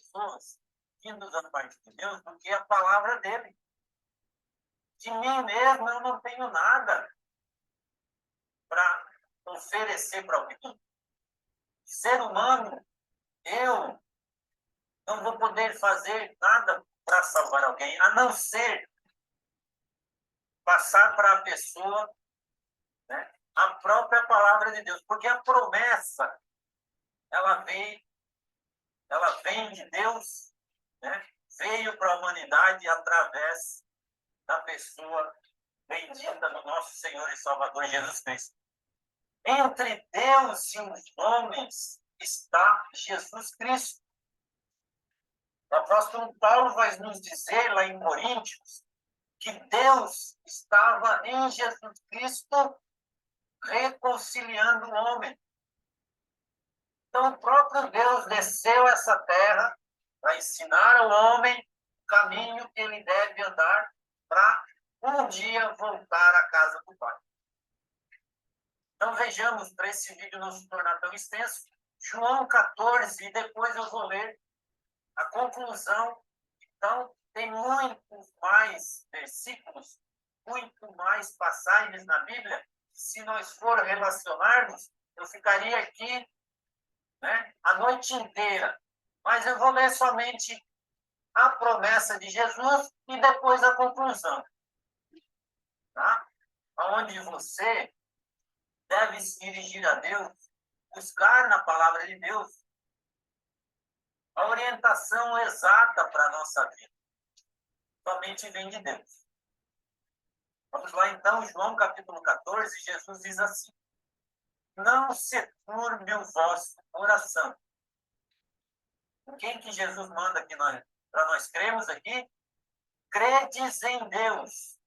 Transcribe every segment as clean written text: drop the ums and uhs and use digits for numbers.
pessoas vindos da parte de Deus do que a palavra dele. De mim mesmo eu não tenho nada para oferecer para alguém. Ser humano, eu não vou poder fazer nada para salvar alguém, a não ser passar para a pessoa, né, a própria palavra de Deus. Porque a promessa, ela vem de Deus, né, veio para a humanidade através da pessoa bendita do nosso Senhor e Salvador Jesus Cristo. Entre Deus e os homens está Jesus Cristo. O apóstolo Paulo vai nos dizer lá em Coríntios que Deus estava em Jesus Cristo reconciliando o homem. Então, o próprio Deus desceu a essa terra para ensinar ao homem o caminho que ele deve andar para um dia voltar à casa do Pai. Então, vejamos, para esse vídeo não se tornar tão extenso, João 14, e depois eu vou ler a conclusão. Então, tem muitos mais versículos, muito mais passagens na Bíblia. Se nós for relacionarmos, eu ficaria aqui, né, a noite inteira. Mas eu vou ler somente a promessa de Jesus e depois a conclusão. Tá? Onde você deve se dirigir a Deus, buscar na palavra de Deus a orientação exata para a nossa vida. Somente vem de Deus. Vamos lá então, João capítulo 14, Jesus diz assim: não se turbe o vosso coração. Quem que Jesus manda aqui para nós cremos aqui? Credes em Deus.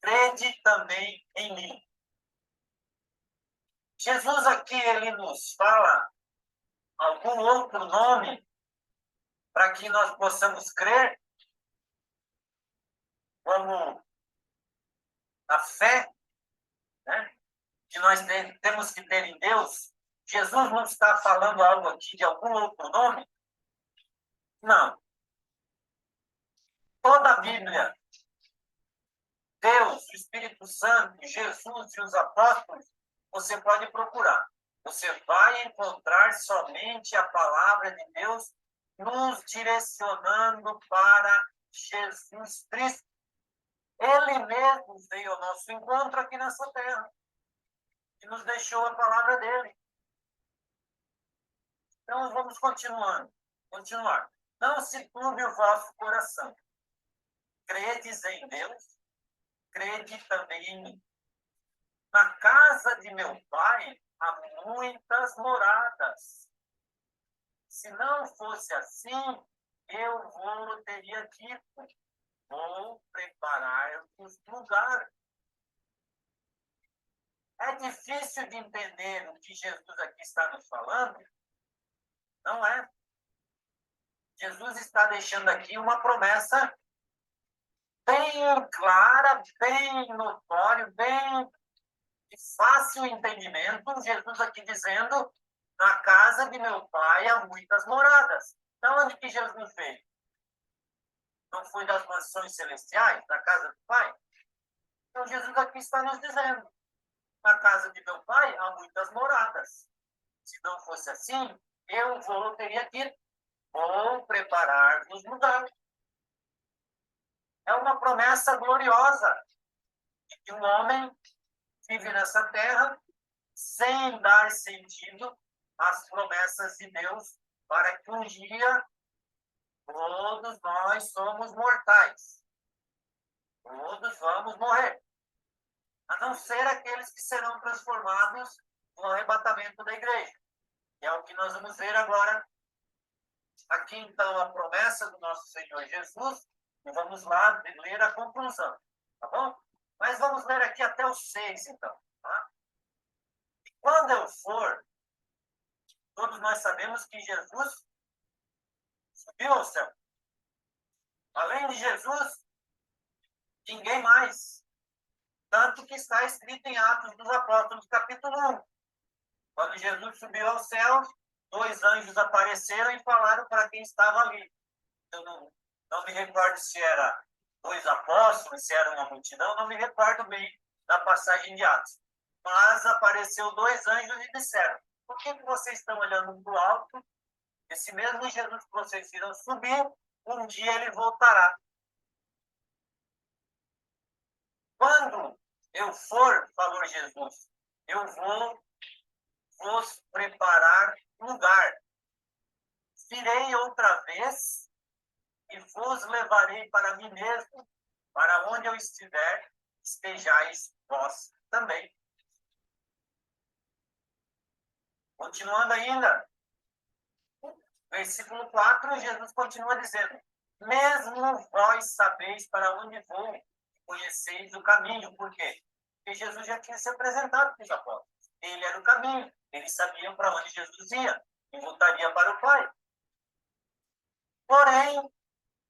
Crede também em mim. Jesus aqui, ele nos fala algum outro nome para que nós possamos crer, como a fé, né, que nós temos que ter em Deus. Jesus não está falando algo aqui de algum outro nome? Não. Toda a Bíblia, Deus, o Espírito Santo, Jesus e os apóstolos, você pode procurar. Você vai encontrar somente a palavra de Deus nos direcionando para Jesus Cristo. Ele mesmo veio ao nosso encontro aqui nessa terra e nos deixou a palavra dele. Então, vamos continuar. Não se turbe o vosso coração. Credes em Deus, crede também em mim. Na casa de meu pai há muitas moradas. Se não fosse assim, eu teria dito, vou preparar-vos lugar. É difícil de entender o que Jesus aqui está nos falando? Não é. Jesus está deixando aqui uma promessa bem clara, bem notória, bem de fácil entendimento. Jesus aqui dizendo, na casa de meu pai há muitas moradas. Então, onde que Jesus veio? Não foi das mansões celestiais, da casa do pai? Então, Jesus aqui está nos dizendo, na casa de meu pai há muitas moradas. Se não fosse assim, teria dito, vou preparar-vos lugar. É uma promessa gloriosa de que um homem vive nessa terra sem dar sentido às promessas de Deus, para que um dia todos nós somos mortais. Todos vamos morrer. A não ser aqueles que serão transformados no arrebatamento da igreja. Que é o que nós vamos ver agora. Aqui, então, a promessa do nosso Senhor Jesus. E vamos lá ler a conclusão. Tá bom? Mas vamos ler aqui até o 6, então. Tá? E quando eu for, todos nós sabemos que Jesus subiu ao céu. Além de Jesus, ninguém mais. Tanto que está escrito em Atos dos Apóstolos, capítulo 1. Quando Jesus subiu ao céu, dois anjos apareceram e falaram para quem estava ali. Eu não me recordo se era dois apóstolos, se era uma multidão, não me recordo bem da passagem de Atos. Mas apareceu dois anjos e disseram: por que vocês estão olhando para o alto? Esse mesmo Jesus que vocês viram subir, um dia ele voltará. Quando eu for, falou Jesus, eu vou vos preparar lugar. Virei outra vez e vos levarei para mim mesmo, para onde eu estiver, estejais vós também. Continuando ainda, versículo 4, Jesus continua dizendo: mesmo vós sabeis para onde vou, conheceis o caminho. Por quê? Porque Jesus já tinha se apresentado para os apóstolos. Ele era o caminho, eles sabiam para onde Jesus ia e voltaria para o Pai. Porém,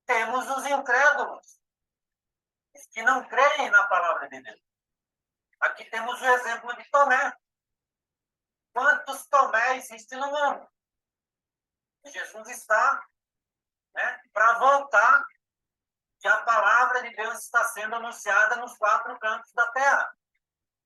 temos os incrédulos, os que não creem na palavra de Deus. Aqui temos o exemplo de Tomé. Quantos Tomé existem no mundo? Jesus está, para voltar, e a palavra de Deus está sendo anunciada nos quatro cantos da terra.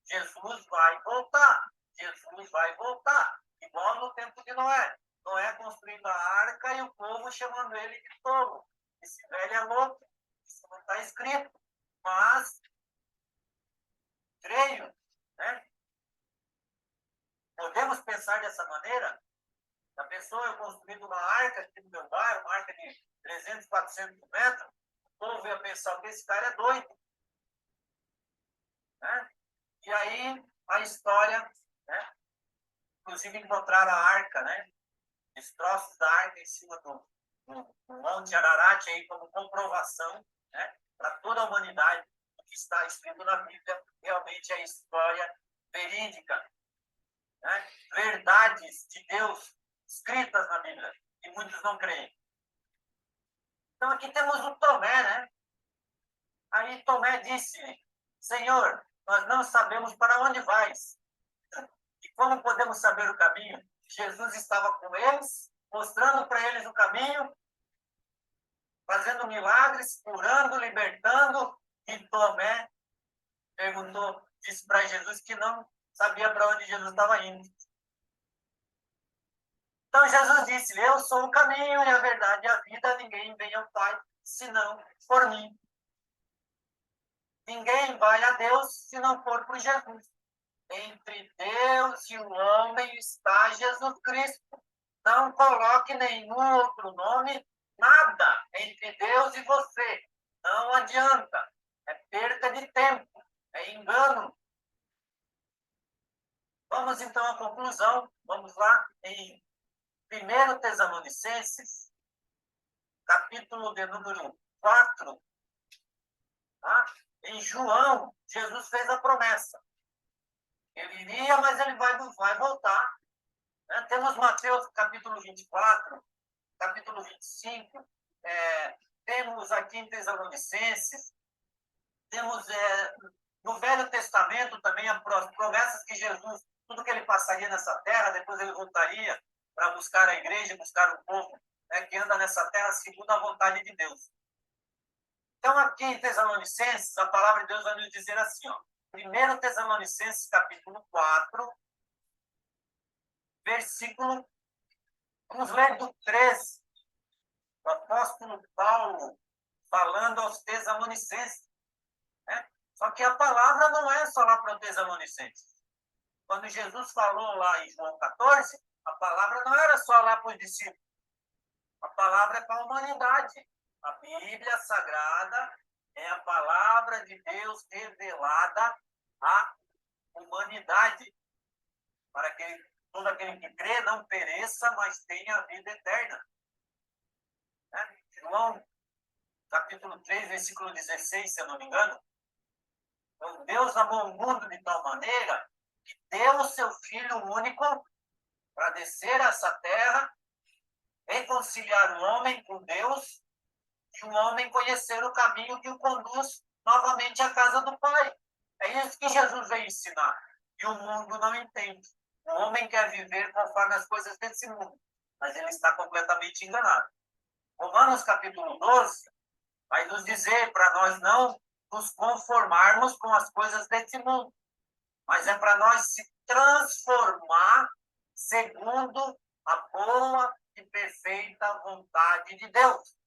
Jesus vai voltar. Jesus vai voltar. Igual no tempo de Noé. Noé construindo a arca e o povo chamando ele de tolo. Esse velho é louco. Isso não está escrito. Mas, creio, podemos pensar dessa maneira? A pessoa, eu construindo uma arca aqui no meu bairro, uma arca de 300, 400 metros, o povo ia pensar que esse cara é doido. E aí, a história, inclusive encontraram a arca, destroços da arca em cima do Monte Ararat, aí, como comprovação, para toda a humanidade, o que está escrito na Bíblia realmente é história verídica. Verdades de Deus escritas na Bíblia, e muitos não creem. Então, aqui temos o Tomé, Aí Tomé disse: Senhor, nós não sabemos para onde vais. E como podemos saber o caminho? Jesus estava com eles, mostrando para eles o caminho, fazendo milagres, curando, libertando. E Tomé disse para Jesus que não sabia para onde Jesus estava indo. Então Jesus disse: eu sou o caminho e a verdade e a vida, ninguém vem ao Pai senão por mim. Ninguém vai a Deus se não for por Jesus. Entre Deus e o homem está Jesus Cristo. Não coloque nenhum outro nome, nada entre Deus e você. Não adianta. É perda de tempo. É engano. Vamos então à conclusão. Vamos lá em 1 Tessalonicenses, capítulo de número 4. Tá? Em João, Jesus fez a promessa. Ele iria, mas ele vai voltar. Temos Mateus, capítulo 24, capítulo 25, temos aqui em Tessalonicenses, temos no Velho Testamento também as promessas que Jesus, tudo que ele passaria nessa terra, depois ele voltaria para buscar a igreja, buscar o povo que anda nessa terra segundo a vontade de Deus. Então, aqui em Tessalonicenses, a palavra de Deus vai nos dizer assim, 1 Tessalonicenses, capítulo 4, versículo, vamos ler do 13, o apóstolo Paulo falando aos Tessalonicenses. Só que a palavra não é só lá para os Tessalonicenses. Quando Jesus falou lá em João 14, a palavra não era só lá para os discípulos. A palavra é para a humanidade. A Bíblia Sagrada é a palavra de Deus revelada à humanidade, para que todo aquele que crê não pereça, mas tenha a vida eterna. João, capítulo 3, versículo 16, se eu não me engano. Então, Deus amou o mundo de tal maneira que deu o seu Filho único para descer a essa terra, reconciliar o homem com Deus e o homem conhecer o caminho que o conduz novamente à casa do Pai. É isso que Jesus veio ensinar. E o mundo não entende. O homem quer viver conforme as coisas desse mundo, mas ele está completamente enganado. Romanos capítulo 12 vai nos dizer para nós não nos conformarmos com as coisas desse mundo, mas é para nós se transformar segundo a boa e perfeita vontade de Deus.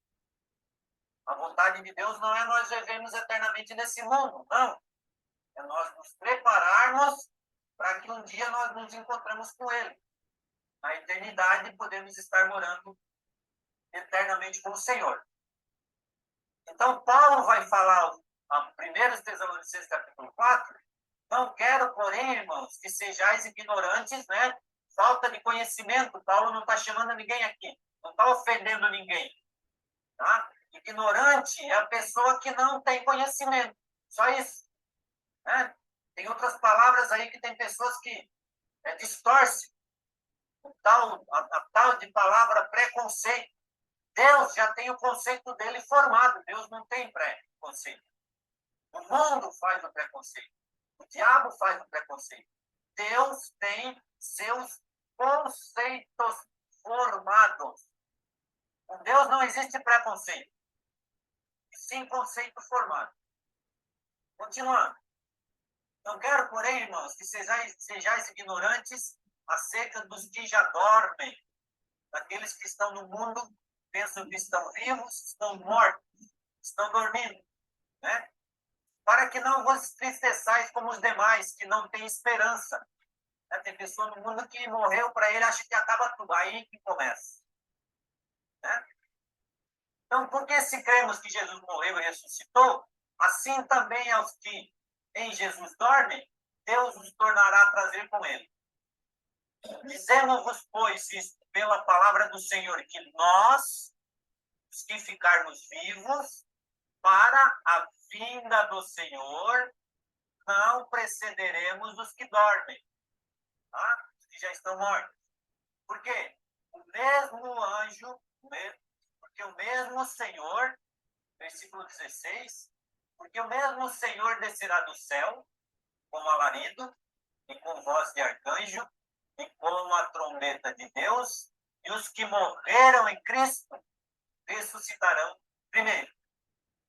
A vontade de Deus não é nós vivemos eternamente nesse mundo, não. É nós nos prepararmos para que um dia nós nos encontremos com Ele. Na eternidade podemos estar morando eternamente com o Senhor. Então, Paulo vai falar, a 1 Tessalonicenses capítulo 4, não quero, porém, irmãos, que sejais ignorantes, né? Falta de conhecimento. Paulo não está chamando ninguém aqui, não está ofendendo ninguém. Tá? Ignorante é a pessoa que não tem conhecimento. Só isso. Né? Tem outras palavras aí que tem pessoas que distorcem. A tal de palavra preconceito. Deus já tem o conceito dele formado. Deus não tem preconceito. O mundo faz o preconceito. O diabo faz o preconceito. Deus tem seus conceitos formados. Com Deus não existe preconceito. Sim, conceito formado. Continuando. Não quero, porém, irmãos, que sejais ignorantes acerca dos que já dormem, daqueles que estão no mundo, pensam que estão vivos, estão mortos, estão dormindo, né? Para que não vos entristeçais como os demais, que não têm esperança. Né? Tem pessoa no mundo que morreu para ele, acha que acaba tudo, aí que começa. Né? Então, porque se cremos que Jesus morreu e ressuscitou, assim também aos que em Jesus dormem, Deus os tornará a trazer com ele. Dizemos-vos, pois, isto pela palavra do Senhor, que nós, os que ficarmos vivos, para a vinda do Senhor, não precederemos os que dormem, tá? Os que já estão mortos. Por quê? O mesmo anjo, porque o mesmo Senhor, versículo 16, porque o mesmo Senhor descerá do céu, com alarido, e com voz de arcanjo, e com a trombeta de Deus, e os que morreram em Cristo ressuscitarão primeiro.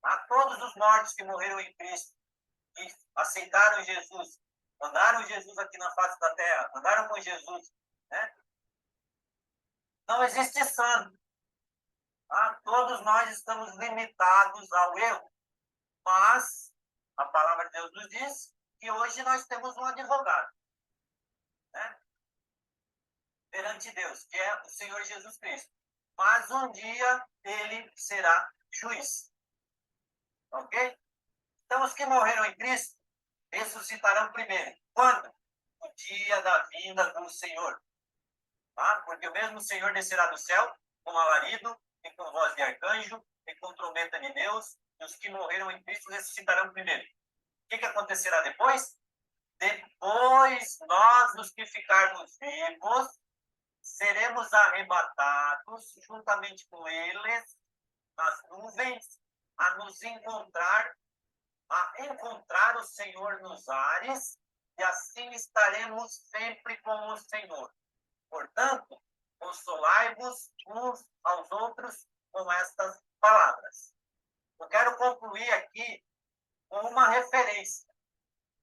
A todos os mortos que morreram em Cristo, que aceitaram Jesus, andaram Jesus aqui na face da terra, andaram com Jesus, né? Não existe santo. Tá? Todos nós estamos limitados ao erro. Mas a palavra de Deus nos diz que hoje nós temos um advogado, né? Perante Deus, que é o Senhor Jesus Cristo. Mas um dia ele será juiz. Ok? Então, os que morreram em Cristo ressuscitarão primeiro. Quando? No dia da vinda do Senhor. Tá? Porque o mesmo Senhor descerá do céu com alarido, e com voz de arcanjo, e com trombeta de Deus, e os que morreram em Cristo ressuscitarão primeiro. O que acontecerá depois? Depois, nós, os que ficarmos vivos, seremos arrebatados juntamente com eles nas nuvens, a encontrar o Senhor nos ares, e assim estaremos sempre com o Senhor. Portanto, consolai-vos uns aos outros com estas palavras. Eu quero concluir aqui com uma referência.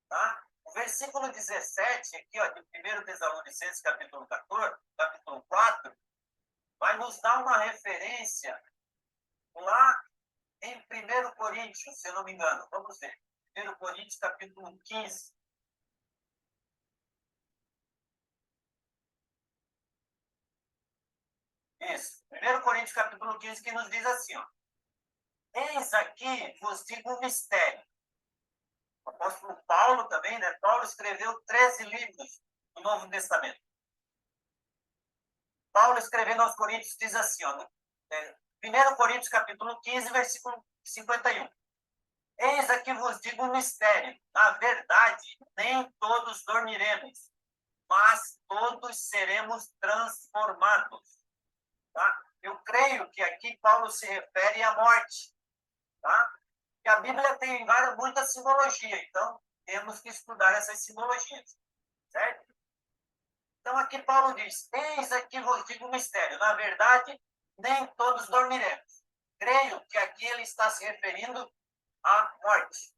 Tá? O versículo 17, aqui, ó, de 1 Tessalonicenses, capítulo 14, capítulo 4, vai nos dar uma referência lá em 1 Coríntios, se eu não me engano. Vamos ver. 1 Coríntios, capítulo 15. Isso. 1 Coríntios, capítulo 15, que nos diz assim, ó. Eis aqui vos digo um mistério. O apóstolo Paulo também, né? Paulo escreveu 13 livros do Novo Testamento. Paulo escrevendo aos Coríntios diz assim, ó, 1 Coríntios capítulo 15, versículo 51. Eis aqui vos digo um mistério. Na verdade, nem todos dormiremos, mas todos seremos transformados. Tá? Eu creio que aqui Paulo se refere à morte. Tá? E a Bíblia tem muita simbologia, então temos que estudar essas simbologias. Certo? Então, aqui Paulo diz: eis aqui vos digo um mistério. Na verdade, nem todos dormiremos. Creio que aqui ele está se referindo à morte.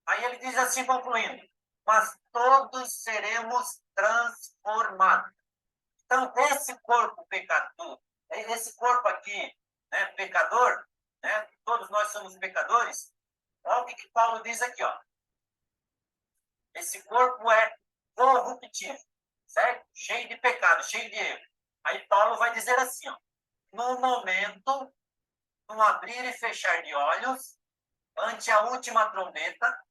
Aí ele diz assim, concluindo: mas todos seremos transformados. Então, esse corpo pecador, esse corpo aqui, né, pecador, né, todos nós somos pecadores. Olha o que Paulo diz aqui, ó. Esse corpo é corruptível, certo? Cheio de pecado, cheio de erro. Aí Paulo vai dizer assim, ó, no momento, no abrir e fechar de olhos, ante a última trombeta,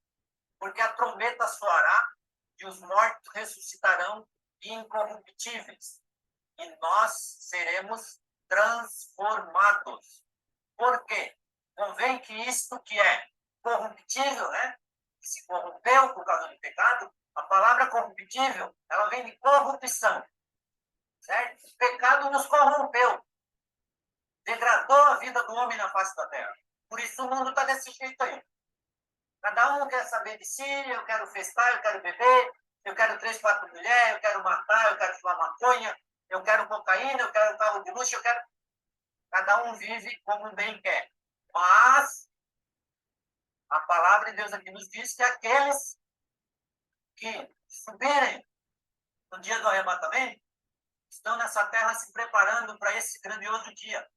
porque a trombeta soará e os mortos ressuscitarão incorruptíveis, e nós seremos transformados. Por quê? Convém que isto que é corruptível, né? Que se corrompeu por causa do pecado, a palavra corruptível, ela vem de corrupção, certo? O pecado nos corrompeu, degradou a vida do homem na face da terra. Por isso o mundo está desse jeito aí. Cada um quer saber de si, eu quero festar, eu quero beber, eu quero 3, 4 mulheres, eu quero matar, eu quero fumar maconha, eu quero cocaína, eu quero carro de luxo, eu quero... Cada um vive como bem quer. Mas a palavra de Deus aqui nos diz que aqueles que subirem no dia do arrebatamento estão nessa terra se preparando para esse grandioso dia.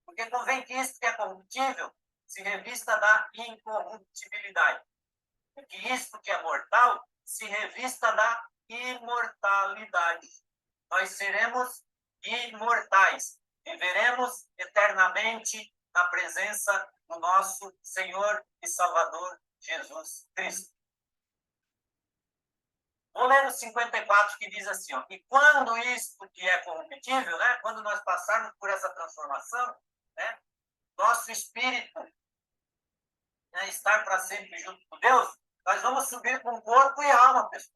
Porque convém que isso que é corruptível se revista da incorruptibilidade. E que isto que é mortal se revista da imortalidade. Nós seremos imortais. Viveremos eternamente na presença do nosso Senhor e Salvador Jesus Cristo. Vou ler o 54 que diz assim, ó, e quando isto que é corruptível, né, quando nós passarmos por essa transformação, né, nosso espírito, né, estar para sempre junto com Deus, nós vamos subir com corpo e alma, pessoal.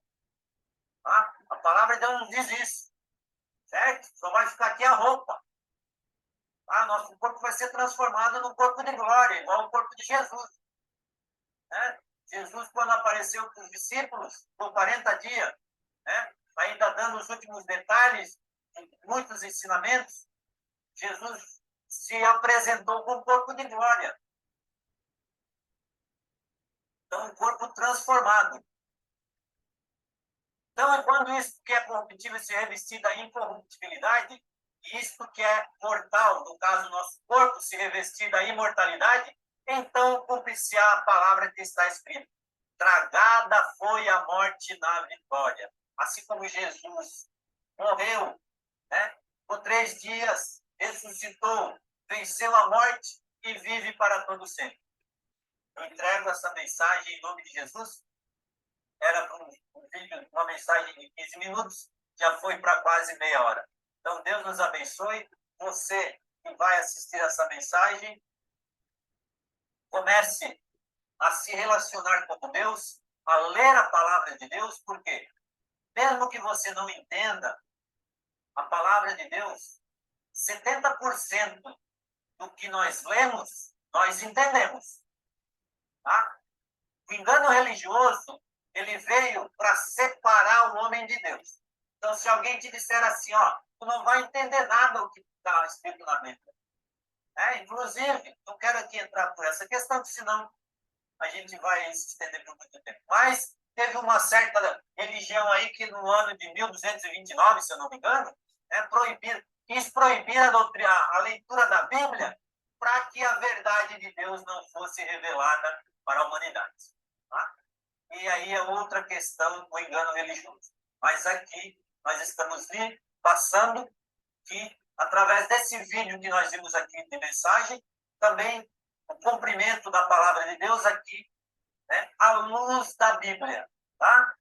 Tá? A palavra de Deus nos diz isso, certo? Só vai ficar aqui a roupa. Tá? Nosso corpo vai ser transformado num corpo de glória, igual o corpo de Jesus. Né? Jesus, quando apareceu para os discípulos, por 40 dias, né? Ainda dando os últimos detalhes, muitos ensinamentos, Jesus se apresentou com um corpo de glória. Então, um corpo transformado. Então, quando isso que é corruptível se revestir da incorruptibilidade, e isto que é mortal, no caso, nosso corpo, se revestir da imortalidade, então cumprir-se a palavra que está escrita. Tragada foi a morte na vitória. Assim como Jesus morreu, né, por 3 dias, ressuscitou, venceu a morte e vive para todo sempre. Eu entrego essa mensagem em nome de Jesus. Era um vídeo, uma mensagem de 15 minutos, já foi para quase meia hora. Então, Deus nos abençoe. Você que vai assistir essa mensagem, comece a se relacionar com Deus, a ler a palavra de Deus, porque mesmo que você não entenda a palavra de Deus, 70% do que nós lemos, nós entendemos. Tá? O engano religioso, ele veio para separar o homem de Deus. Então, se alguém te disser assim, ó, tu não vai entender nada do que está escrito na Bíblia. Inclusive, não quero aqui entrar por essa questão, senão a gente vai se estender por muito tempo. Mas teve uma certa religião aí que no ano de 1229, se eu não me engano, quis proibir a leitura da Bíblia para que a verdade de Deus não fosse revelada para a humanidade. Tá? E aí é outra questão, o engano religioso. Mas aqui nós estamos passando que, através desse vídeo que nós vimos aqui de mensagem, também o cumprimento da palavra de Deus aqui, né, à luz da Bíblia. Tá?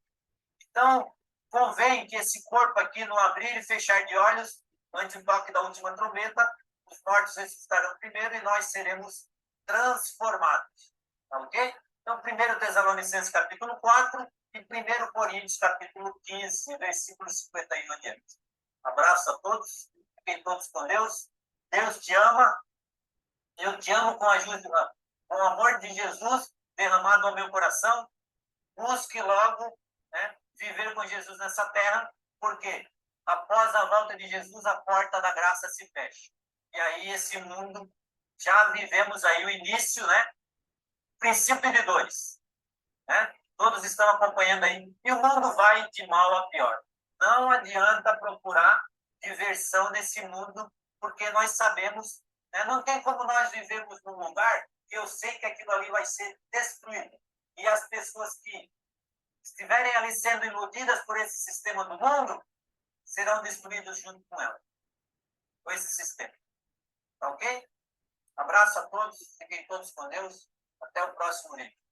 Então, convém que esse corpo aqui, no abrir e fechar de olhos, antes do toque da última trombeta, os mortos ressuscitarão primeiro e nós seremos transformados. Tá ok? Então, 1 Tessalonicenses capítulo 4 e 1 Coríntios capítulo 15, versículo 51 adiante. Abraço a todos, fiquem todos com Deus. Deus te ama, eu te amo com a ajuda, com o amor de Jesus derramado ao meu coração. Busque logo, né, viver com Jesus nessa terra, porque após a volta de Jesus, a porta da graça se fecha. E aí esse mundo, já vivemos aí o início, né? Princípio de dores, né? Todos estão acompanhando aí. E o mundo vai de mal a pior. Não adianta procurar diversão nesse mundo, porque nós sabemos, né? Não tem como nós vivermos num lugar que eu sei que aquilo ali vai ser destruído. E as pessoas que estiverem ali sendo iludidas por esse sistema do mundo, serão destruídas junto com ela, com esse sistema. Tá ok? Abraço a todos, fiquem todos com Deus. Até o próximo vídeo.